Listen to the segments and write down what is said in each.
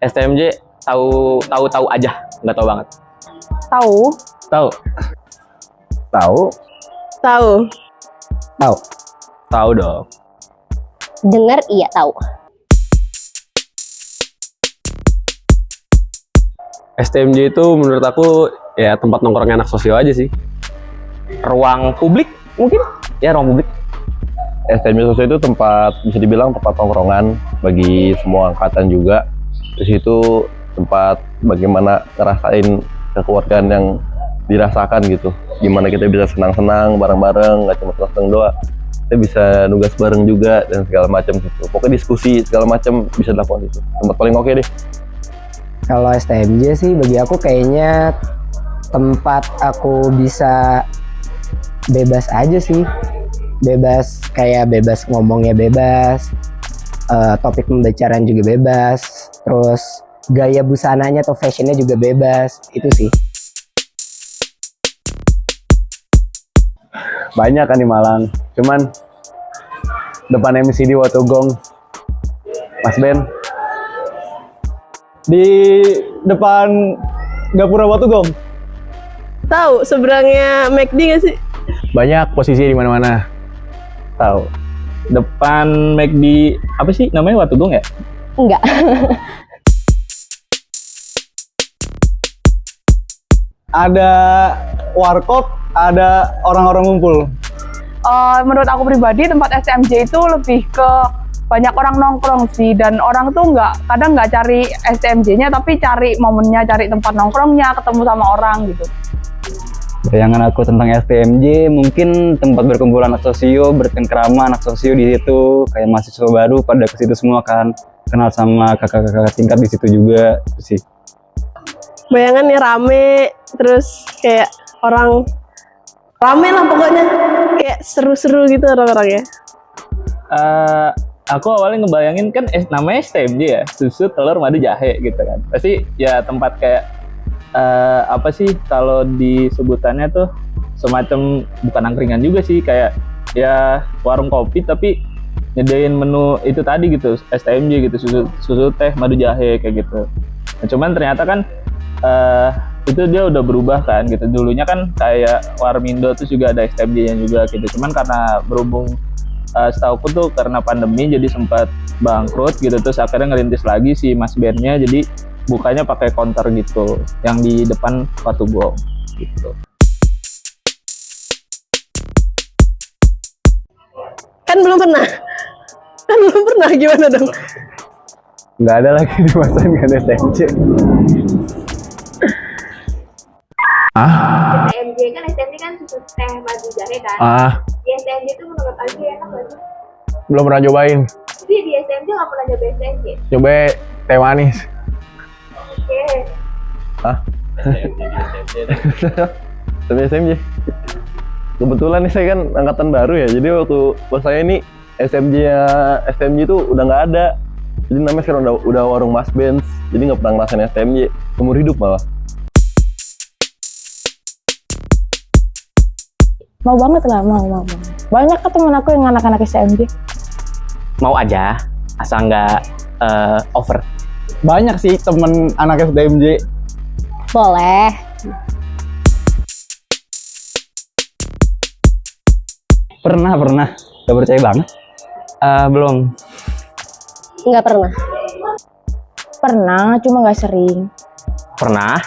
STMJ tahu aja, nggak tahu banget. Tahu. Tahu. Tahu. Tahu. Tahu. Tahu dong. Dengar iya tahu. STMJ itu menurut aku ya tempat nongkrongnya anak sosio aja sih. Ruang publik mungkin? Ya ruang publik. STMJ Sosial itu tempat, bisa dibilang tempat tongkrongan bagi semua angkatan juga. Di situ tempat bagaimana ngerasain kekeluargaan yang dirasakan gitu. Gimana kita bisa senang-senang bareng-bareng, nggak cuma senang-senang doang. Kita bisa nugas bareng juga dan segala macam gitu. Pokoknya diskusi segala macam bisa dilakukan itu. Tempat paling oke deh. Kalau STMJ sih bagi aku kayaknya tempat aku bisa bebas aja sih. Bebas, kayak bebas ngomongnya bebas, topik pembicaraan juga bebas, terus gaya busananya atau fashionnya juga bebas, itu sih. Banyak kan di Malang, cuman depan MCD Watugong, Mas Ben. Di depan Gapura Watugong. Tahu seberangnya McD nggak sih? Banyak posisi di mana-mana. Tahu. Depan McD apa sih namanya, Watugong ya? Enggak. Ada warkop, ada orang-orang ngumpul. Menurut aku pribadi tempat STMJ itu lebih ke banyak orang nongkrong sih, dan orang tuh kadang nggak cari STMJ-nya tapi cari momennya, cari tempat nongkrongnya, ketemu sama orang gitu. Bayangan aku tentang STMJ mungkin tempat berkumpul anak sosio, bercengkrama anak sosio di situ, kayak mahasiswa baru pada ke situ semua kan, kenal sama kakak-kakak tingkat di situ juga sih. Bayangannya rame, terus kayak orang rame lah pokoknya, kayak seru-seru gitu orang-orangnya. Aku awalnya ngebayangin kan namanya STMJ ya, susu telur madu jahe gitu kan. Pasti ya tempat kayak apa sih kalau disebutannya tuh semacam, bukan angkringan juga sih, kayak ya warung kopi tapi nyediain menu itu tadi gitu, STMJ gitu, susu teh madu jahe kayak gitu. Nah, cuman ternyata kan itu dia udah berubah kan gitu. Dulunya kan kayak Warmindo terus juga ada STMJ-nya juga gitu. Cuman karena berhubung setauku tuh karena pandemi jadi sempat bangkrut gitu, terus akhirnya ngerintis lagi si Mas Ben-nya, jadi bukanya pakai counter gitu yang di depan Watugong gitu. Kan belum pernah gimana dong? Nggak ada lagi di Masan, nggak ada STMJ. STMJ kan susu teh madu jahe kan. Di STMJ itu menurut Alfi enak gak sih? Belum pernah cobain. Jadi di STMJ nggak pernah nyoba STMJ. Coba teh manis. Oke. Tapi SMJ. Kebetulan nih saya kan angkatan baru ya, jadi waktu pas saya ini STMJ itu udah nggak ada. Jadi namanya sekarang udah warung Mas Ben, jadi nggak pernah ngerasain STMJ umur hidup malah. Mau banget lah, mau. Banyak kan temen aku yang anak-anak STMJ. Mau aja, asal nggak over. Banyak sih temen anak STMJ. Boleh. Pernah. Gak percaya banget. Belum. Nggak pernah. Pernah, cuma nggak sering. Pernah.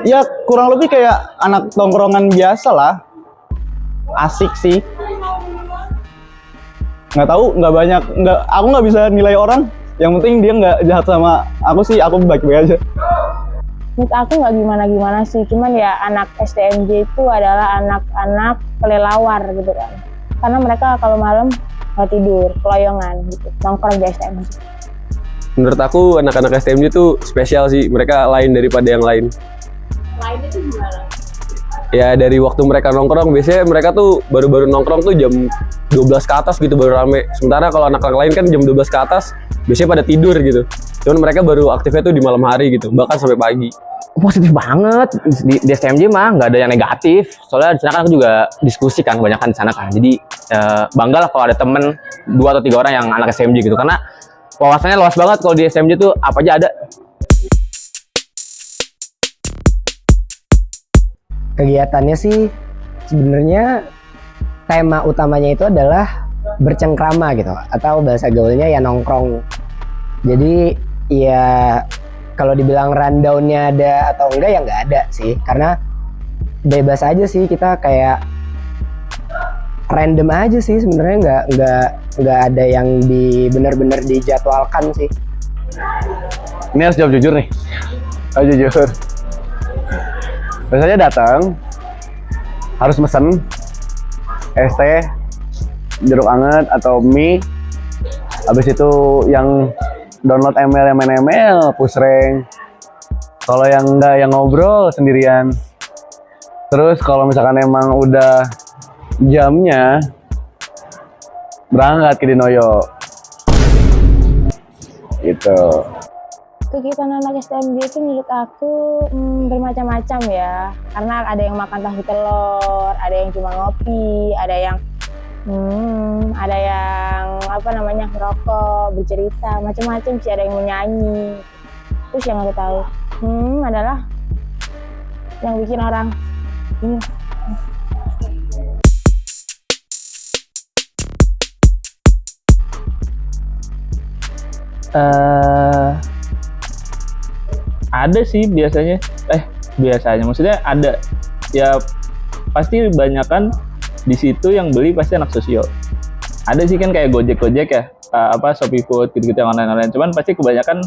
Ya kurang lebih kayak anak tongkrongan biasa lah. Asik sih. Nggak tahu, aku nggak bisa nilai orang. Yang penting dia nggak jahat sama aku sih, aku baik-baik aja. Menurut aku nggak gimana-gimana sih, cuman ya anak STMJ itu adalah anak-anak kelelawar gitu kan. Karena mereka kalau malam nggak tidur, keloyongan gitu, nongkrong di STMJ. Menurut aku anak-anak STMJ tuh spesial sih, mereka lain daripada yang lain. Lain itu gimana? Ya dari waktu mereka nongkrong, biasanya mereka tuh baru-baru nongkrong tuh jam 12 ke atas gitu baru rame. Sementara kalau anak-anak lain kan jam 12 ke atas biasanya pada tidur gitu. Cuman mereka baru aktifnya tuh di malam hari gitu, bahkan sampai pagi. Positif banget di STMJ mah nggak ada yang negatif. Soalnya di sana kan aku juga diskusi kan, kebanyakan di sana kan. Jadi bangga lah kalau ada temen 2 atau 3 orang yang anak STMJ gitu. Karena wawasannya luas banget kalau di STMJ tuh apa aja ada. Kegiatannya sih sebenarnya tema utamanya itu adalah bercengkrama gitu, atau bahasa gaulnya ya nongkrong. Jadi ya kalau dibilang rundownnya ada atau enggak ya nggak ada sih, karena bebas aja sih, kita kayak random aja sih sebenarnya, nggak ada yang benar-benar dijadwalkan sih. Ini harus jawab jujur nih. Oh, jujur. Biasanya datang harus mesen es teh, jeruk anget atau mie. Habis itu yang download ML, push rank. Kalau yang enggak, yang ngobrol sendirian. Terus kalau misalkan emang udah jamnya, berangkat ke Dinoyo. Gitu. Kegiatan anak STMJ itu menurut aku bermacam-macam ya. Karena ada yang makan tahu telur, ada yang cuma ngopi, ada yang ngerokok, bercerita, macam-macam sih, ada yang menyanyi. Terus yang aku tahu adalah yang bikin orang ini. Ada sih biasanya, maksudnya ada ya, pasti banyakan di situ yang beli pasti anak sosio. Ada sih kan kayak Gojek ya, Shopee Food gitu-gitu yang online. Cuman pasti kebanyakan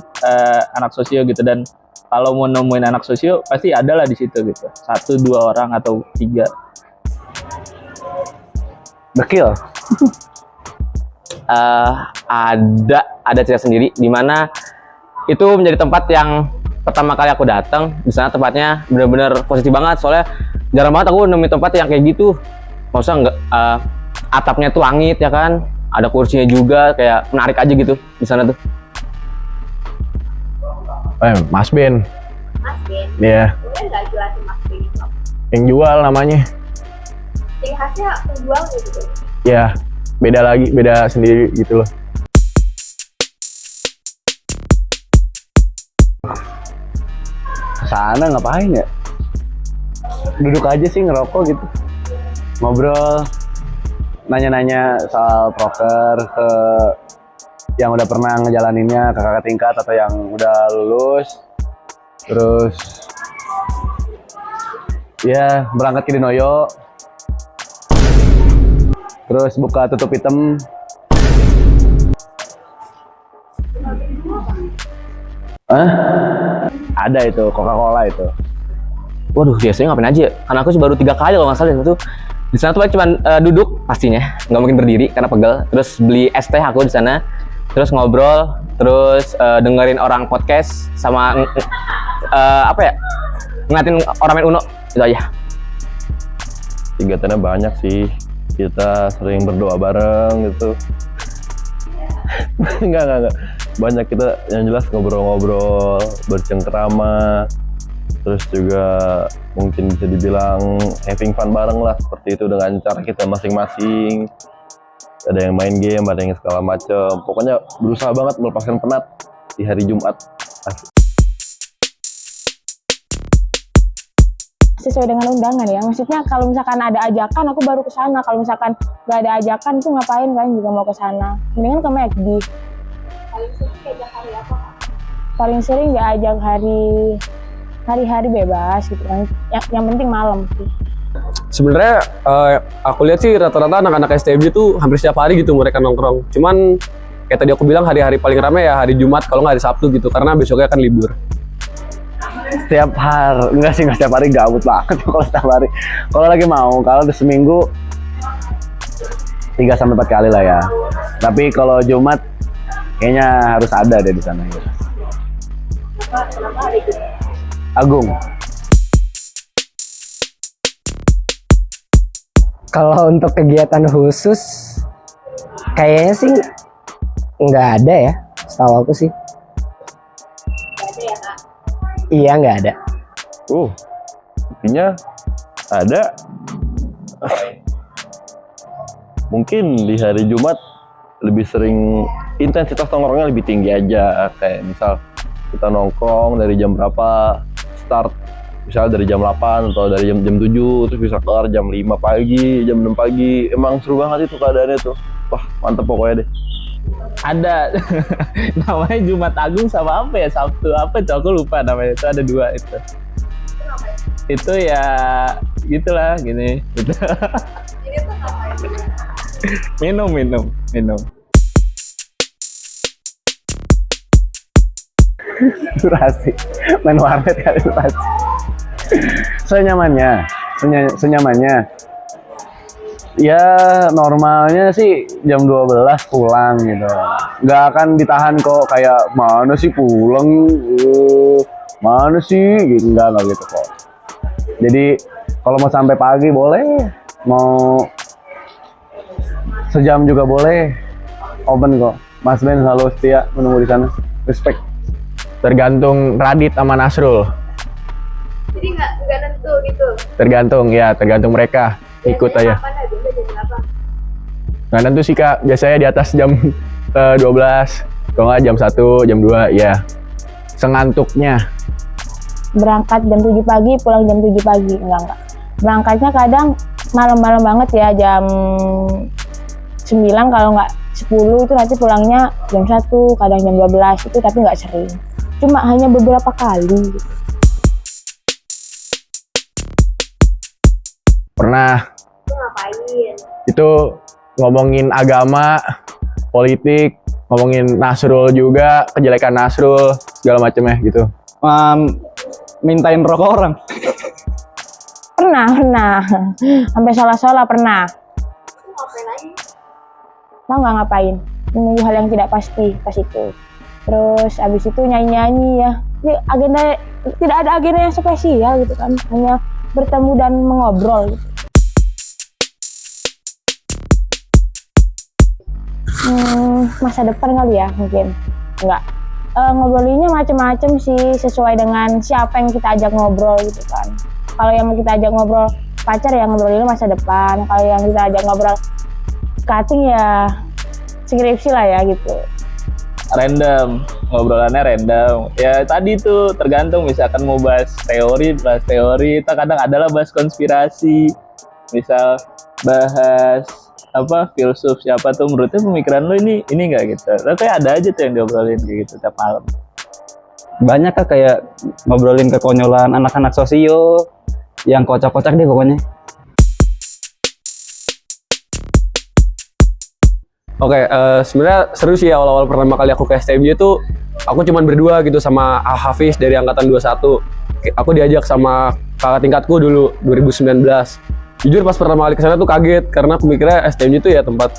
anak sosio gitu, dan kalau mau nemuin anak sosio pasti ada lah di situ gitu. 1-2 orang atau 3. Dekil. Ada cerita sendiri di mana itu menjadi tempat yang pertama kali aku datang. Di sana tempatnya benar-benar positif banget, soalnya jarang banget aku nemuin tempat yang kayak gitu. Maksudnya nggak atapnya tuh langit ya kan, ada kursinya juga, kayak menarik aja gitu di sana tuh. Mas Ben. Mas Ben. Iya. Boleh nggak jelasin Mas Ben itu apa? Yang jual namanya. Ciri khasnya penjual gitu. Ya, beda sendiri gitu loh. Sana ngapain ya? Duduk aja sih, ngerokok gitu, ngobrol, nanya-nanya soal poker ke yang udah pernah ngejalaninnya, ke kakak tingkat atau yang udah lulus. Terus ya berangkat ke Dinoyo, terus buka tutup hitam. Ada itu Coca-Cola itu. Waduh, biasanya ngapain aja? Karena aku sih baru 3 kali kalau nggak salah itu. Di sana tuh cuma duduk pastinya, nggak mungkin berdiri karena pegel. Terus beli es teh aku di sana, terus ngobrol, terus dengerin orang podcast sama ngeliatin orang main Uno, itu aja. Kegiatannya banyak sih. Kita sering berdoa bareng gitu. Enggak. Banyak, kita yang jelas ngobrol-ngobrol, bercengkrama. Terus juga mungkin bisa dibilang having fun bareng lah, seperti itu dengan cara kita masing-masing. Ada yang main game, ada yang segala macam. Pokoknya berusaha banget melepaskan penat di hari Jumat. Sesuai dengan undangan ya, maksudnya kalau misalkan ada ajakan aku baru ke sana, kalau misalkan nggak ada ajakan tuh ngapain kan juga mau ke sana, mendingan ke McD. Paling sering diajak hari apa? Paling sering nggak ajak hari-hari bebas gitu kan, yang penting malam sih. Sebenarnya aku lihat sih rata-rata anak-anak STMJ tuh hampir setiap hari gitu mereka nongkrong. Cuman kayak tadi aku bilang, hari-hari paling ramai ya hari Jumat, kalau nggak hari Sabtu gitu, karena besoknya kan libur. Setiap hari, enggak setiap hari, gabut banget kalau setiap hari. Kalau lagi mau, kalau udah seminggu 3-4 kali lah ya. Tapi kalau Jumat kayaknya harus ada deh di sana gitu. Kenapa hari itu? Agung. Kalau untuk kegiatan khusus, kayaknya sih nggak ada ya, setahu aku sih. Nggak ada ya, Kak? Iya, nggak ada. Buktinya ada. Mungkin di hari Jumat lebih sering intensitas nongkrongnya lebih tinggi aja. Kayak misal kita nongkrong dari jam berapa, start misal dari jam 8 atau dari jam 7, terus bisa kelar jam 5 pagi, jam 6 pagi. Emang seru banget itu keadaannya tuh. Wah, mantep pokoknya deh. Ada namanya Jumat Agung sama apa ya, Sabtu apa itu, aku lupa namanya. Itu ada 2 itu. Itu ya gitulah gini gitu. Ini tuh ngapain? minum. Durasi main warnet kali durasi. Senyamannya ya normalnya sih jam 12 pulang gitu, nggak akan ditahan kok kayak mana sih pulang, mana sih gitu, nggak gitu kok. Jadi kalau mau sampai pagi boleh, mau sejam juga boleh, open kok. Mas Ben selalu setia menunggu di sana, respect. Tergantung Radit sama Nasrul. Jadi nggak nentu gitu. Tergantung mereka. Ikut aja. Kapan aja, jam berapa? Nggak nentu sih Kak, biasanya di atas jam 12, kalau nggak jam 1, jam 2, ya. Sengantuknya. Berangkat jam 7 pagi, pulang jam 7 pagi. Enggak. Berangkatnya kadang malam-malam banget ya, jam 9 kalau nggak 10 itu nanti pulangnya jam 1, kadang jam 12 itu, tapi nggak sering. Cuma hanya beberapa kali. Pernah. Itu ngapain? Itu ngomongin agama, politik, ngomongin Nasrul juga, kejelekan Nasrul, segala macamnya gitu. Mintain rokok orang. Pernah. Sampai salah pernah. Itu ngapain aja? Tahu nggak ngapain? Menunggu hal yang tidak pasti pas itu. Terus abis itu nyanyi-nyanyi ya. Jadi agenda, tidak ada agenda yang spesial gitu kan. Hanya bertemu dan mengobrol gitu. Masa depan kali ya mungkin. Enggak. Ngobrolinnya macam-macam sih, sesuai dengan siapa yang kita ajak ngobrol gitu kan. Kalau yang kita ajak ngobrol pacar ya ngobrolinnya masa depan. Kalau yang kita ajak ngobrol cutting ya skripsi lah ya gitu. Random, ngobrolannya random. Ya tadi tuh tergantung, misalkan mau bahas teori, kita kadang adalah bahas konspirasi. Misal bahas apa filsuf siapa tuh, menurutnya pemikiran lo ini nggak gitu. Lo kayak ada aja tuh yang diobrolin kayak gitu tiap malam. Banyak Kak, kayak ngobrolin kekonyolan anak-anak sosio yang kocak-kocak deh pokoknya. Oke, sebenarnya seru sih ya awal-awal pertama kali aku ke STMJ tuh aku cuman berdua gitu sama Hafiz dari angkatan 21. Aku diajak sama kakak tingkatku dulu 2019. Jujur pas pertama kali kesana tuh kaget karena aku mikirnya STMJ tuh ya tempat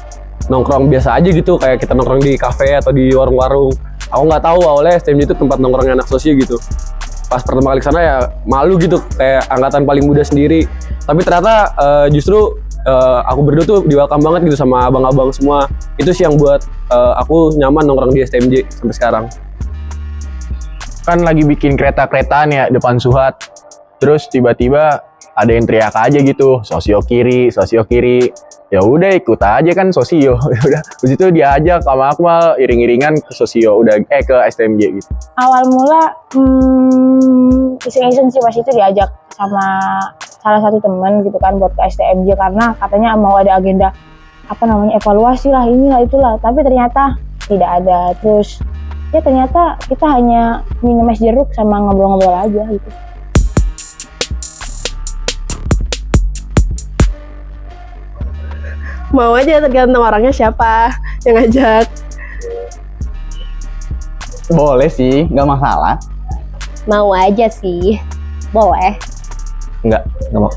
nongkrong biasa aja gitu, kayak kita nongkrong di kafe atau di warung-warung. Aku nggak tahu awalnya STMJ itu tempat nongkrongnya anak sosio gitu. Pas pertama kali kesana ya malu gitu, kayak angkatan paling muda sendiri. Tapi ternyata justru aku berdua tuh di welcome banget gitu sama abang-abang semua. Itu sih yang buat aku nyaman nongkrong di STMJ sampai sekarang. Kan lagi bikin kereta-keretaan ya depan Suhat. Terus tiba-tiba ada yang teriak aja gitu, sosio kiri. Ya udah ikut aja kan sosio. Ya udah, terus itu diajak sama Akmal iring-iringan ke sosio, udah ke STMJ gitu. Awal mula iseng-iseng sih pas itu diajak sama salah satu teman gitu kan buat ke STMJ karena katanya mau ada agenda evaluasi lah, inilah itulah, tapi ternyata tidak ada. Terus ya ternyata kita hanya minum es jeruk sama ngobrol-ngobrol aja gitu. Mau aja, tergantung orangnya siapa yang ngajak. Boleh sih, nggak masalah. Mau aja sih, boleh. Nggak mau.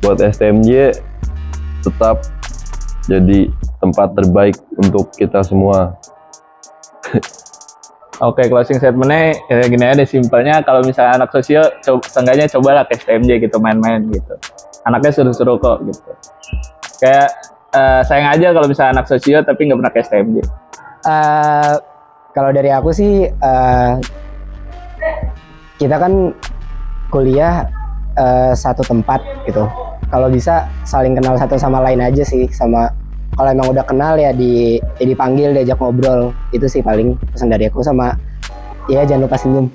Buat STMJ tetap jadi tempat terbaik untuk kita semua. Oke, closing statementnya ya gini aja deh, simpelnya kalau misalnya anak sosio, seenggaknya cobalah ke STMJ gitu, main-main gitu. Anaknya seru-seru kok gitu. Kayak sayang aja kalau misalnya anak sosio tapi nggak pernah ke STMJ. Kalau dari aku sih kita kan kuliah satu tempat gitu. Kalau bisa saling kenal satu sama lain aja sih. Sama kalau emang udah kenal ya dipanggil, diajak ngobrol. Itu sih paling pesan dari aku. Sama ya jangan lupa senyum.